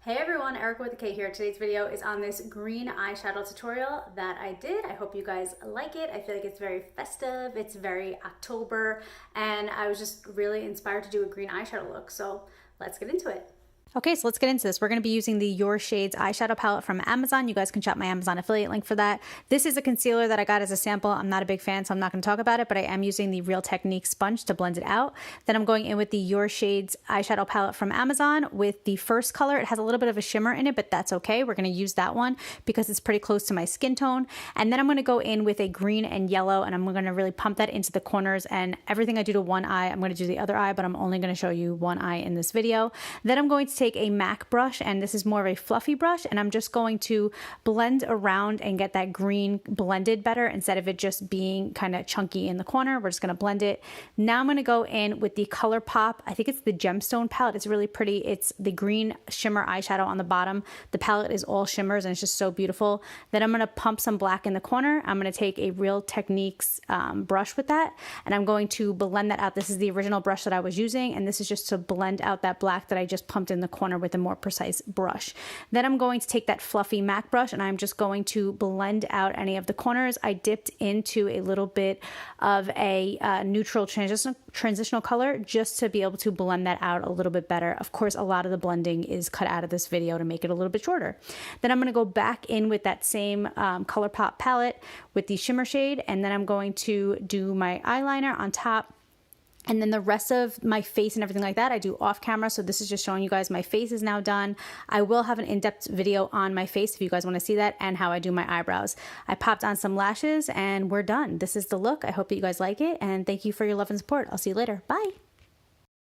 Hey everyone, Erica with a K here. Today's video is on this green eyeshadow tutorial that I did. I hope you guys like it. I feel like it's very festive, it's very October, and I was just really inspired to do a green eyeshadow look. So let's get into it. Okay, so let's get into this. We're going to be using the Your Shades eyeshadow palette from Amazon. You guys can shop my Amazon affiliate link for that. This is a concealer that I got as a sample. I'm not a big fan, so I'm not going to talk about it, but I am using the Real Technique sponge to blend it out. Then I'm going in with the Your Shades eyeshadow palette from Amazon with the first color. It has a little bit of a shimmer in it, but that's okay. We're going to use that one because it's pretty close to my skin tone. And then I'm going to go in with a green and yellow, and I'm going to really pump that into the corners, and everything I do to one eye, I'm going to do the other eye, but I'm only going to show you one eye in this video. Then I'm going to take a MAC brush, and this is more of a fluffy brush, and I'm just going to blend around and get that green blended better instead of it just being kind of chunky in the corner. We're just going to blend it. Now I'm going to go in with the ColourPop. I think it's the Gemstone palette. It's really pretty. It's the green shimmer eyeshadow on the bottom. The palette is all shimmers and it's just so beautiful. Then I'm going to pump some black in the corner. I'm going to take a Real Techniques brush with that, and I'm going to blend that out. This is the original brush that I was using, and this is just to blend out that black that I just pumped in the corner with a more precise brush. Then I'm going to take that fluffy MAC brush, and I'm just going to blend out any of the corners. I dipped into a little bit of a neutral transitional color just to be able to blend that out a little bit better. Of course, a lot of the blending is cut out of this video to make it a little bit shorter. Then I'm going to go back in with that same ColourPop palette with the shimmer shade, and then I'm going to do my eyeliner on top. And then the rest of my face and everything like that, I do off camera. So this is just showing you guys my face is now done. I will have an in-depth video on my face if you guys want to see that, and how I do my eyebrows. I popped on some lashes and we're done. This is the look. I hope that you guys like it, and thank you for your love and support. I'll see you later. Bye.